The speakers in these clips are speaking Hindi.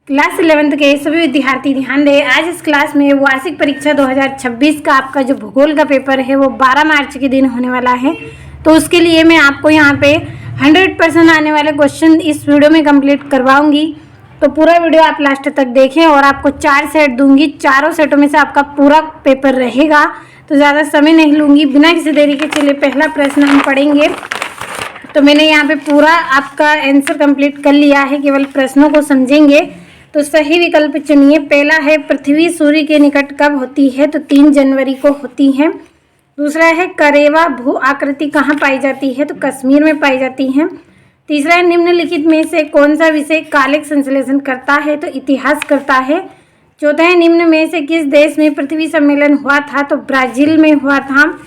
क्लास 11th के सभी विद्यार्थी ध्यान दें। आज इस क्लास में वार्षिक परीक्षा 2026 का आपका जो भूगोल का पेपर है वो 12 मार्च के दिन होने वाला है। तो उसके लिए मैं आपको यहाँ पे 100% आने वाले क्वेश्चन इस वीडियो में कंप्लीट करवाऊंगी। तो पूरा वीडियो आप लास्ट तक देखें और आपको 4 सेट दूंगी। चारों सेटों में से आपका पूरा पेपर रहेगा। तो ज़्यादा समय नहीं लूँगी, बिना किसी देरी के चलिए पहला प्रश्न हम पढ़ेंगे। तो मैंने यहाँ पे पूरा आपका आंसर कंप्लीट कर लिया है, केवल प्रश्नों को समझेंगे। तो सही विकल्प चुनिए। पहला है पृथ्वी सूर्य के निकट कब होती है, तो 3 जनवरी को होती है। दूसरा है करेवा भू आकृति कहाँ पाई जाती है, तो कश्मीर में पाई जाती है। तीसरा है निम्नलिखित में से कौन सा विषय कालिक संश्लेषण करता है, तो इतिहास करता है। चौथा है निम्न में से किस देश में पृथ्वी सम्मेलन हुआ था, तो ब्राजील में हुआ था।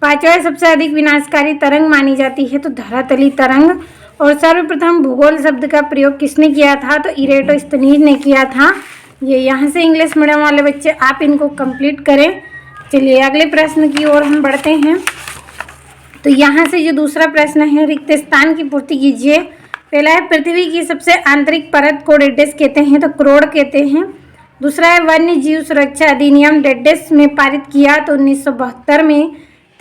पांचवा है सबसे अधिक विनाशकारी तरंग मानी जाती है, तो धरातली तरंग। और सर्वप्रथम भूगोल शब्द का प्रयोग किसने किया था, तो इरेटोस्थनीज ने किया था। ये यहाँ से इंग्लिश मीडियम वाले बच्चे आप इनको कंप्लीट करें। चलिए अगले प्रश्न की ओर हम बढ़ते हैं। तो यहाँ से जो दूसरा प्रश्न है, रिक्त स्थान की पूर्ति कीजिए। पहला है पृथ्वी की सबसे आंतरिक परत को डेडेस कहते हैं, तो क्रोड़ कहते हैं। दूसरा है वन्य जीव सुरक्षा अधिनियम डेडेस में पारित किया, तो 1972 में।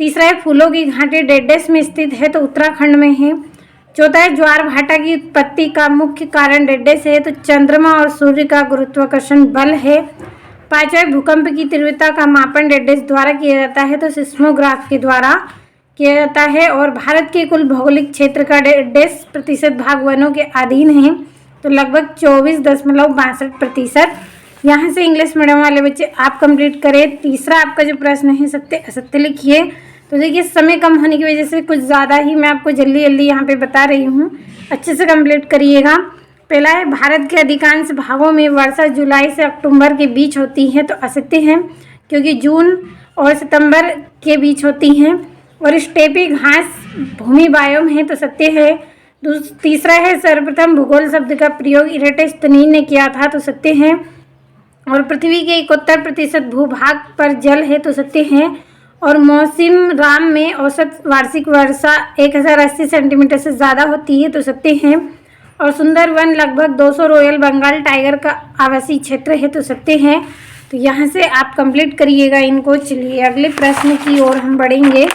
तीसरा है फूलों की घाटी डेडेस में स्थित है, तो उत्तराखंड में है। चौथा है ज्वार भाटा की उत्पत्ति का मुख्य कारण डेडेस है, तो चंद्रमा और सूर्य का गुरुत्वाकर्षण बल है। पांचवा भूकंप की तीव्रता का मापन डेडेस द्वारा किया जाता है, तो सिस्मोग्राफ के द्वारा किया जाता है। और भारत के कुल भौगोलिक क्षेत्र का 1.5% भाग वनों के अधीन है, तो लगभग 24.62%। यहाँ से इंग्लिश मीडियम वाले बच्चे आप कंप्लीट करें। तीसरा आपका जो प्रश्न है सत्य असत्य लिखिए। तो देखिए समय कम होने की वजह से कुछ ज़्यादा ही मैं आपको जल्दी जल्दी यहाँ पे बता रही हूँ, अच्छे से कंप्लीट करिएगा। पहला है भारत के अधिकांश भागों में वर्षा जुलाई से अक्टूबर के बीच होती है, तो असत्य है क्योंकि जून और सितंबर के बीच होती हैं। और स्टेपी घास भूमि बायोम है, तो सत्य है। तीसरा है सर्वप्रथम भूगोल शब्द का प्रयोग इरेटोस्थनीज ने किया था, तो सत्य है। और पृथ्वी के 71% भूभाग पर जल है, तो सत्य है। और मौसम राम में औसत वार्षिक वर्षा 1080 सेंटीमीटर से ज़्यादा होती है, तो सत्य है। और सुंदरवन लगभग 200 रॉयल बंगाल टाइगर का आवासीय क्षेत्र है, तो सत्य है। तो यहाँ से आप कंप्लीट करिएगा इनको। चलिए अगले प्रश्न की ओर हम बढ़ेंगे।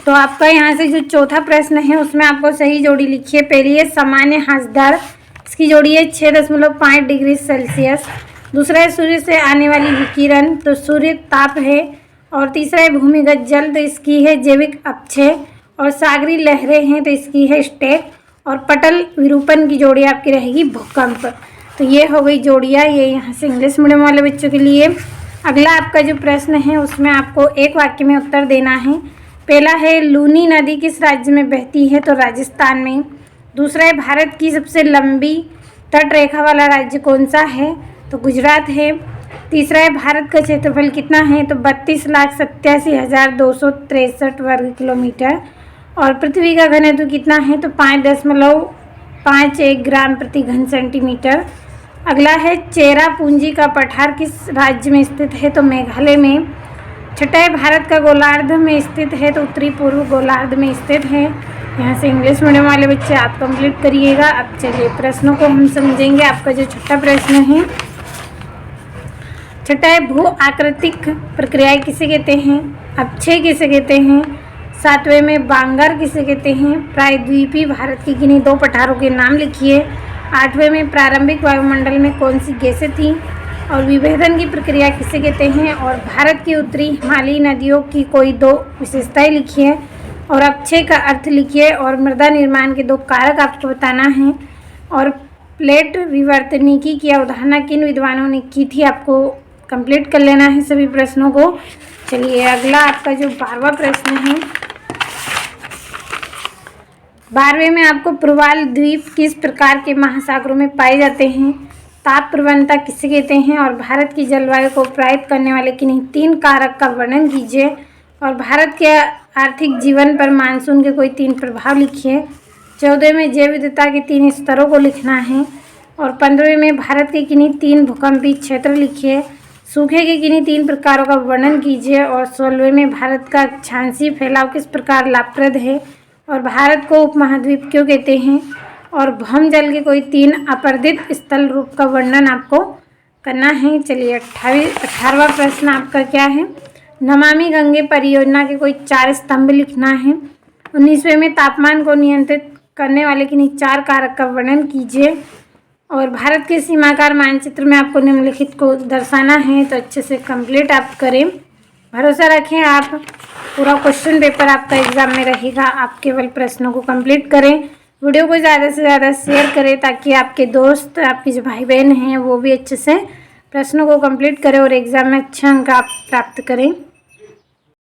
तो आपका यहाँ से जो चौथा प्रश्न है उसमें आपको सही जोड़ी लिखिए। पहली है सामान्य हाँस दर, इसकी जोड़ी है 6.5 डिग्री सेल्सियस। दूसरा है सूर्य से आने वाली विकिरण, तो सूर्य ताप है। और तीसरा है भूमिगत जल, तो इसकी है जैविक अपक्षय। और सागरी लहरें हैं, तो इसकी है स्टेक। और पटल विरूपण की जोड़ी आपकी रहेगी भूकंप। तो ये हो गई जोड़ियाँ, ये यहाँ से इंग्लिश मीडियम वाले बच्चों के लिए। अगला आपका जो प्रश्न है उसमें आपको एक वाक्य में उत्तर देना है। पहला है लूनी नदी किस राज्य में बहती है, तो राजस्थान में। दूसरा है भारत की सबसे लंबी तट रेखा वाला राज्य कौन सा है, तो गुजरात है। तीसरा है भारत का क्षेत्रफल कितना है, तो 32,87,263 वर्ग किलोमीटर। और पृथ्वी का घनत्व कितना है, तो 5.51 ग्राम प्रति घन सेंटीमीटर। अगला है चेरा पूंजी का पठार किस राज्य में स्थित है, तो मेघालय में। छठा है भारत का गोलार्ध में स्थित है, तो उत्तरी पूर्व गोलार्ध में स्थित है। यहाँ से इंग्लिश मीडियम वाले बच्चे आप कंप्लीट करिएगा। अब चलिए प्रश्नों को हम समझेंगे। आपका जो छठा प्रश्न है, छठा है भू आकृतिक प्रक्रियाएं किसे कहते हैं, अपक्षय किसे कहते हैं। सातवें में बांगर किसे कहते हैं। प्रायद्वीपीय भारत की किन्हीं 2 पठारों के नाम लिखिए। आठवें में प्रारंभिक वायुमंडल में कौन सी गैसें थीं। और विभेदन की प्रक्रिया किसे कहते हैं। और भारत की उत्तरी हिमालयी नदियों की कोई 2 विशेषताएं लिखिए। और अपक्षय का अर्थ लिखिए। और मृदा निर्माण के 2 कारक आपको बताना है। और प्लेट विवर्तनिकी की अवधारणा किन विद्वानों ने की थी, आपको कंप्लीट कर लेना है सभी प्रश्नों को। चलिए अगला आपका जो 12वां प्रश्न है, 12वें में आपको प्रवाल द्वीप किस प्रकार के महासागरों में पाए जाते हैं। ताप प्रवणता किसे कहते हैं। और भारत की जलवायु को प्रभावित करने वाले किन्हीं 3 कारक का वर्णन कीजिए। और भारत के आर्थिक जीवन पर मानसून के कोई 3 प्रभाव लिखिए। 14वें में जैव विविधता के 3 स्तरों को लिखना है। और 15वें में भारत के किन्हीं 3 भूकंपीय क्षेत्र लिखिए। सूखे के किन्हीं 3 प्रकारों का वर्णन कीजिए। और 16वें में भारत का अक्षांशीय फैलाव किस प्रकार लाभप्रद है। और भारत को उपमहाद्वीप क्यों कहते हैं। और भौम जल के कोई 3 अपरदित स्थल रूप का वर्णन आपको करना है। चलिए 18वां प्रश्न आपका क्या है। नमामि गंगे परियोजना के कोई 4 स्तंभ लिखना है। 19वें में तापमान को नियंत्रित करने वाले किन्हीं 4 कारक का वर्णन कीजिए। और भारत के सीमाकार मानचित्र में आपको निम्नलिखित को दर्शाना है, तो अच्छे से कंप्लीट आप करें। भरोसा रखें, आप पूरा क्वेश्चन पेपर आपका एग्जाम में रहेगा। आप केवल प्रश्नों को कंप्लीट करें। वीडियो को ज़्यादा से ज़्यादा शेयर करें ताकि आपके दोस्त, आपके जो भाई बहन हैं वो भी अच्छे से प्रश्नों को कंप्लीट करें और एग्ज़ाम में अच्छे अंक आप प्राप्त करें।